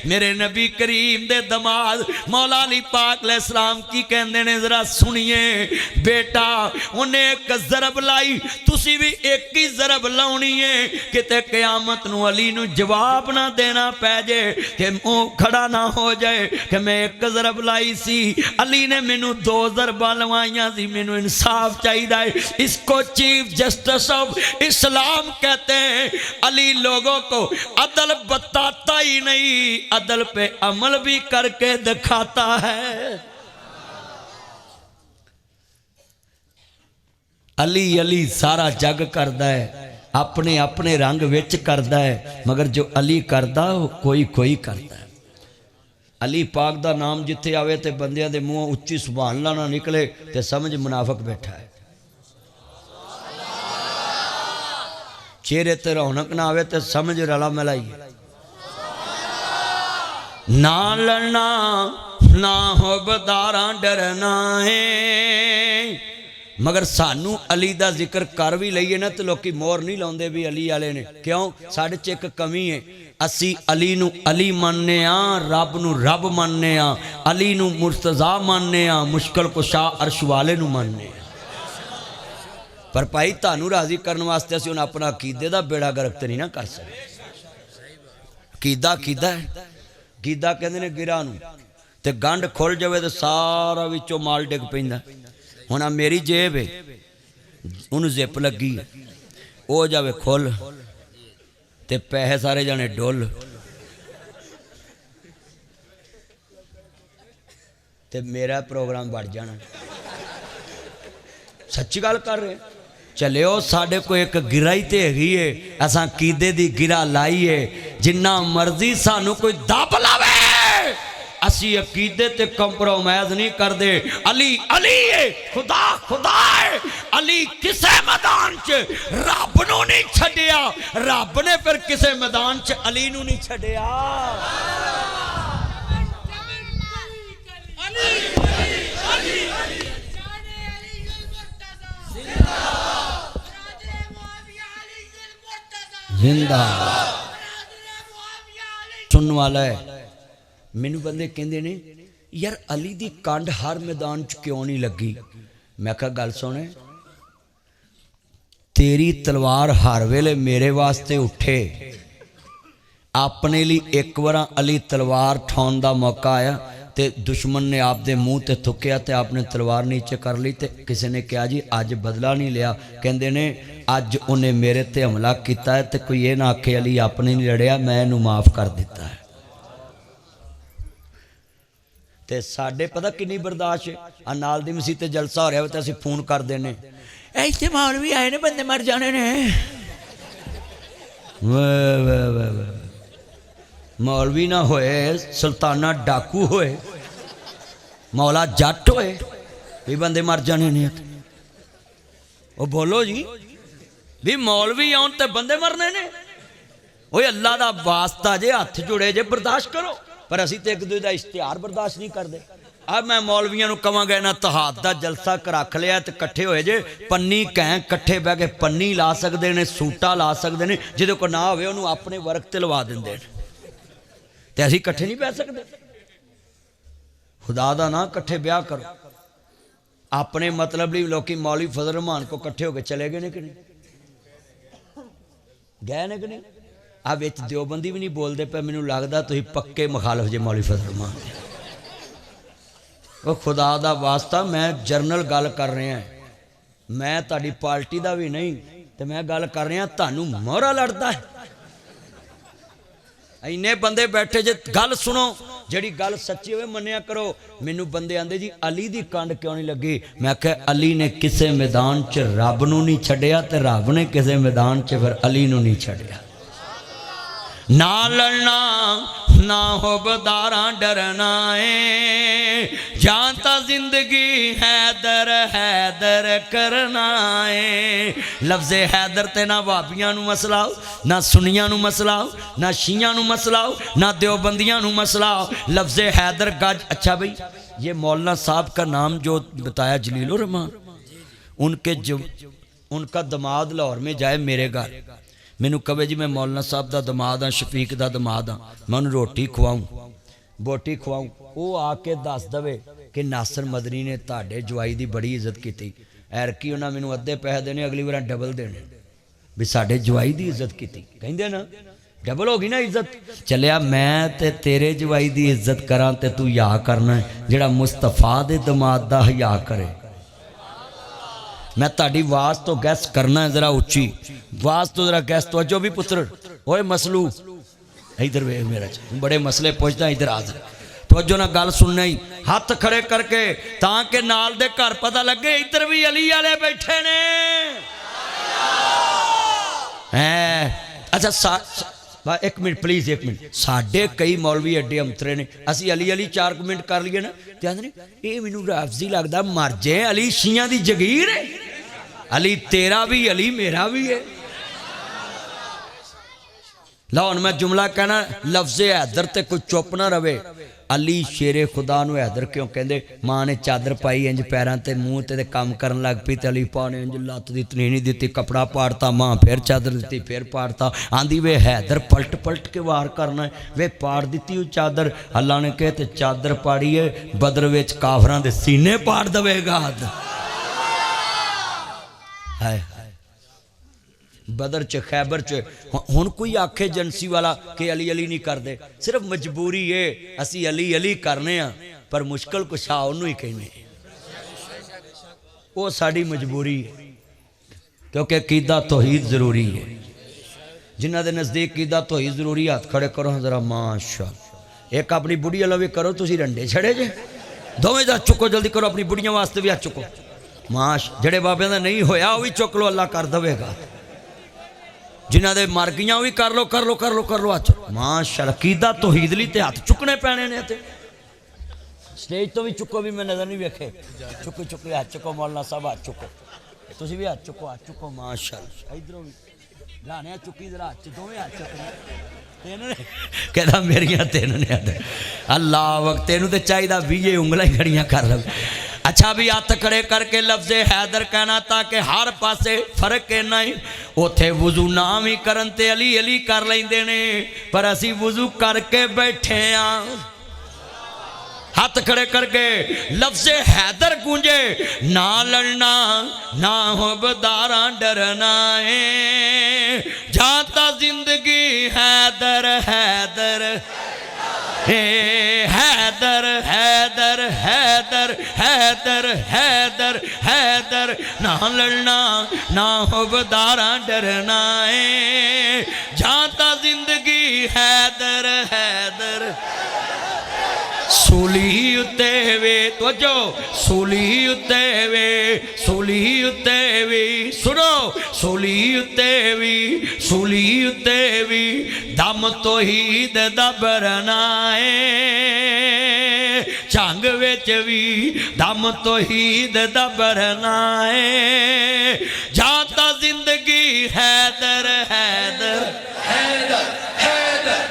मेरे नबी करीम दे दमाद मौला अली पाक अलैहिस्सलाम की कहंदे ने जरा सुनिए बेटा उन्हें एक ज़रब लाई तुसी भी एक ही ज़रब लाउनी है किते क़यामत नूं अली नूं जवाब ना देना पै जे कि मुंह खड़ा ना हो जाए कि मैं एक ज़रब लाई सी अली ने मैनू 2 ज़रबां लवाइयां सी मैनू इंसाफ चाहिए है। इसको चीफ जस्टिस ऑफ इस्लाम कहते हैं। अली लोगों को अदल बताता ही नहीं अदल पे अमल भी करके दिखाता है। अली अली सारा जग करदा है अपने अपने रंग विच करदा है मगर जो अली करदा वो कोई कोई करदा है। अली पाक दा नाम जिथे आवे ते बंदियां दे मुंह उच्ची सुभान अल्लाह ना निकले ते समझ मुनाफिक बैठा है। चेहरे ते रौनक ना आवे ते समझ रला मलाई ना लड़ना ना हो बदारा डरना है। मगर सानू अली दा जिक्र कर भी लईए ना तो लोग मोहर नहीं लाउंदे भी अली वाले ने क्यों साढ़े च एक कमी है असी अली नू अली मानने रब नू रब मानने अली नू मुर्तज़ा मानने मुश्किल कुशा अर्श वाले नू मानने पर भाई तानू राजी करने वास्ते असीं हुण अपना अकीदे दा बेड़ा गर्क ते नहीं ना कर सकते। अकीदा कीदा है कीदा कहंदे ने गिरा नू ते गंढ खुल जावे ते सारा विचों माल डिग पैंदा। हुण आ मेरी जेब है उन्होंने जिप लगी हो जावे खुल ते पैसे सारे जाने डुल ते मेरा प्रोग्राम बढ़ जाना। सच्ची गल कर रहे चलियो साढ़े को एक गिरा ही तो हैगी है असां कीदे दी गिरा लाई है जिन्ना मर्जी सानू कोई दब लावे असी अकीदे ते कंप्रोमाइज नहीं करते। अली अली है खुदा खुदा है अली किसे मैदान च रब नू नहीं छड्डिया रब ने फिर किसे मैदान च अली नू नहीं छड्डिया। जिंदाबाद सुनने वाला है मैनू बंदे कहते ने यार अली दी कंड हर मैदान च क्यों नहीं लगी। मैं कहा गल सुने तेरी तलवार हर वेले मेरे वास्ते उठे अपने लिए एक बार अली तलवार ठौन का मौका आया तो दुश्मन ने आप दे मुँह ते थुकिया तो आपने तलवार नीचे कर ली तो किसी ने कहा जी अज बदला नहीं लिया कहते ने अज उन्हें मेरे ते हमला किया है तो कोई ये ना आखे अली अपने नहीं लड़िया मैं इनू माफ़ कर दिता है। ते साडे पता कितनी बर्दाश्त है आ नाल दी मसीह ते जलसा हो रहा हो तो असीं फोन कर देने इत्थे मौलवी आए ने बंदे मर जाने ने मौलवी ना होए सुल्ताना डाकू होए मौला जट होए भी बंदे मर जाने ने ओ बोलो जी भी मौलवी आउण ते बंदे मरने ने ओए अल्लाह दा वास्ता जे हथ जुड़े जे बर्दाश्त करो पर असी तो एक दूसरे का इश्तिहार बर्दाश्त नहीं करते। अब मैं मौलवियों को कहांगा इन्हां तहाद का जलसा रख लिया तो कट्ठे होए जे पन्नी कैं कट्ठे बह के पन्नी ला सकते हैं सूटा ला सकते हैं जिदे को ना होवे उन्होंने अपने वर्क ते लवा देंगे तो असी कट्ठे नहीं बह सकते। खुदा दा ना कट्ठे ब्याह करो अपने मतलब लिए लोग मौलवी फजल रहमान को कट्ठे होकर चले गए ने कि नहीं गए ने कि नहीं। आ विच देवबंदी भी नहीं बोलते पे मैनू लगता तुसीं पक्के मुखालफ जे मौलवी फजल रहमान वो खुदा दा वास्ता मैं जरनल गल कर रहा मैं ताड़ी पार्टी का भी नहीं तो मैं गल कर रहा तुहानू मोहरा लड़ता है। इन्ने बंदे बैठे जे गल सुनो जिहड़ी गल सच्ची होवे मन्निया करो। मैनू बंदे आंदे जी अली दी कंड क्यों नहीं लगी मैं कहा अली ने किसे मैदान च रब नू नहीं छड्डिया ते रब ने किसे मैदान च फिर अली नू नहीं छड्डिया। ना लड़ना ना हो बदारा डरना है जानता जिंदगी हैदर हैदर करना है। लफ्ज़े हैदर ते ना भाबियां नू मसलाओ ना सुनियां नू मसलाओ ना शियां नू मसलाओ ना देवबंदियां नू मसलाओ लफ्ज़े हैदर गज। अच्छा भाई ये मौलाना साहब का नाम जो बताया जलीलुर रहमान उनका दमाद लाहौर में जाए मेरे घर मैनू कहे जी मैं मौलाना साहब का दमाद हाँ शफीक का दमाद हाँ मैं उन्हें रोटी खुआऊँ बोटी खवाऊं, वो आके दस दवे कि नासर मदनी ने तुहाडे जवाई की बड़ी इज्जत की। ऐरकी उन्हें मैनू अद्धे पैसे देने, अगली बार डबल देने भी साडे जवाई की इज्जत की। कहिंदे ना डबल हो गई ना इज्जत। चलिया मैं ते तेरे जवाई की इज्जत करा ते तू या करना जिहड़ा मुस्तफा दे दमाद दा हया करे। मैं ताड़ी आवाज़ तो गैस करना जरा उच्ची आवाज़ तो जरा गैस तो जो भी पुत्र ओए मसलू इधर वे मेरा बड़े मसले पूछता इधर आ जा तवज्जो ना गल सुनना ही हाथ खड़े करके ताकि नाल दे घर पता लगे इधर भी अली वाले बैठे ने। अच्छा एक मिनट प्लीज़ एक मिनट साढ़े कई मौलवी एडे अंतरे ने असी अली अली 4 मिनट कर लिए ना तो आंदे ने ये मैनू राफजी लगता मर जाए अली शियां दी जगीर है अली तेरा भी अली मेरा भी है। लो हुण मैं जुमला कहना लफ्ज़े हैदर ते कोई चुप ना रवे। अली शेरे खुदा नूं हैदर क्यों कहंदे माँ ने चादर पाई इंज पैरां ते मूँह ते काम करन लग पई ते अली पा ने इंज लत्त दी तनीनी दित्ती कपड़ा पाड़ता माँ फिर चादर दित्ती फिर पाड़ता आंदी वे हैदर पलट पलट के वार करना वे पाड़ दित्ती वो चादर अल्लाह ने कहे ते चादर पाड़िए बदर विच काफरां दे सीने पाड़ दवेगा। हाय बदर च खैबर च हुण कोई आखे एजेंसी वाला कि अली अली नहीं करते सिर्फ मजबूरी है असी अली अली करने पर मुश्किल कुछा उन्होंने ही कहने वो साड़ी मजबूरी है क्योंकि कीदा तौहीद जरूरी है। जिन्हों के नज़दीक कीदा तौहीद जरूरी हाथ खड़े करो जरा माशा। एक अपनी बुढ़ी वाला भी करो तुम रंडे छड़े जे दोवें हाथ चुको जल्दी करो अपनी बुढ़िया वास्ते भी हाथ चुको माश जेड़े बाबे का नहीं होया वो भी चुक लो अल्लाह कर देगा। जिन्हों के मर गई भी कर लो कर लो कर लो कर लो हाथ माशाअल्लाह कीदा तौहीद लई ते हाथ चुकने पैने ने ते स्टेज तो भी चुको भी मैं नज़र नहीं वेखे चुको चुको हाथ चुको मौलाना साहब हाथ चुको तुसीं भी हाथ चुको माशाअल्लाह इधरों भी लाने चुकी जरा हाथ दोवें हाथ चुकने कहता मेरिया तीन ने अल्लाह वक्त तेनू तो चाहिए 20 उंगलां ही खड़ियां कर लो। अच्छा भी हथ खड़े करके लफ्ज़े हैदर कहना ताकि हर पासे फर्क इन्ना ही उथे वुजू ना भी करन ते अली अली कर लेंदे ने पर असी वुजू करके बैठे हाँ। हाथ खड़े करके लफ्ज़े हैदर गूंजे ना लड़ना ना हो बदारा डरना है जाता जिंदगी हैदर हैदर हैदर हैदर हैदर हैदर हैदर हैदर ना लड़ना ना हो बदारा डरना है जाता जिंदगी हैदर हैदर। सूली उत्ते वे तो जो सूली उत्ते वे सुनो सूली उत्ते भी दम तौहीद दा बरना है झंग विच भी दम तौहीद दा बरना है जाता जिंदगी हैदर हैदर हैदर हैदर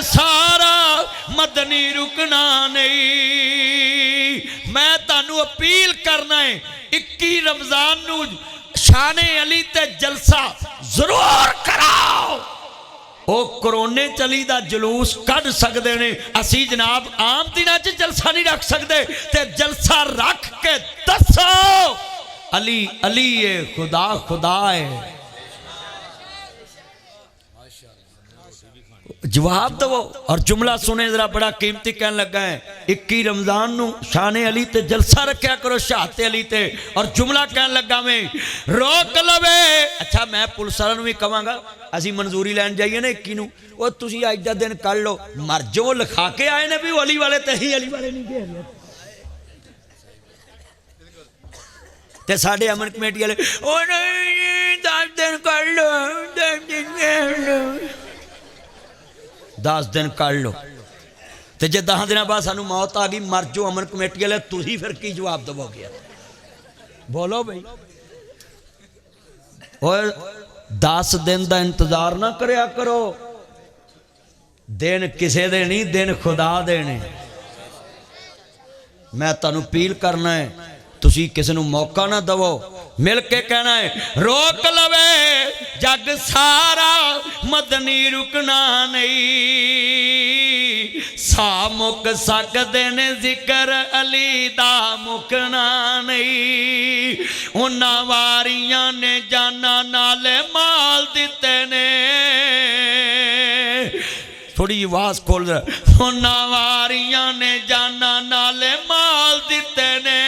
सारा मदनी रुकना नहीं। मैं तानू अपील करना है 21 रमजान नू शाने अली ते जलसा जरूर कराओ। वो कोरोने चली दा जुलूस कढ़ सकते ने असी जनाब आम दिनों च जलसा नहीं रख सकते ते जलसा रख के दसो अली अली है खुदा खुदा है। जवाब दवो और जुमला सुने जरा बड़ा कीमती कहने लगा है 21 रमजान नू शाने अली ते जलसा रखा करो शहादत अली ते और जुमला कहने लगा मैं रोक लवे। अच्छा मैं पुलिस वालों भी कहांगा असी मंजूरी लैन जाइए ना 21 नू वो तुसी अज दा दिन कढ़ लो मर जो लिखा के आए ने भी अली वाले ते ही अली वाले नहीं गए ते साडे अमन कमेटी वाले ओ नहीं 10 दिन कढ़ लो 10 दिन कढ़ लो 10 दिन कढ़ लो तो जे 10 दिन बाद सानू मौत आ गई मर जो अमन कमेटी वाले तुसीं फिर की जवाब दवोगे बोलो भाई। और 10 दिन का इंतजार ना करया करो दिन किसे दे नहीं दिन खुदा देने। मैं तुहानू अपील करना है तुसीं किसी नू मौका ना दवो मिल के कहना है रोक लवे जग सारा मदनी रुकना नहीं सा मुक सकदे ने जिक्र अली दा मुकना नहीं उन्हां वारियां ने जाना नाले माल दिते ने थोड़ी आवाज खोल उन्हां वारियां ने जाना नाले माल दिते ने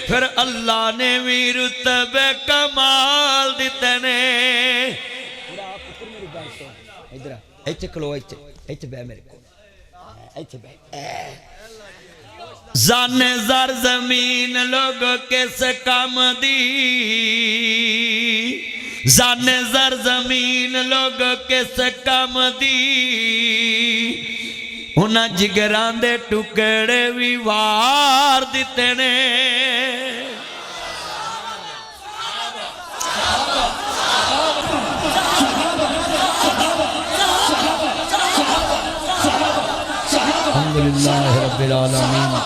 फिर अल्लाह ने भी रुतबे कमाल दिते ने इधर इत्थे खलो इत्थे बह मेरे को इत्थे बह जाने जर जमीन लोग किस काम दी जाने जर जमीन लोग किस काम दी उन्हां जिगरां दे टुकड़े भी वार दिते ने अल्हम्दुलिल्लाह रब्बिल आलमीन।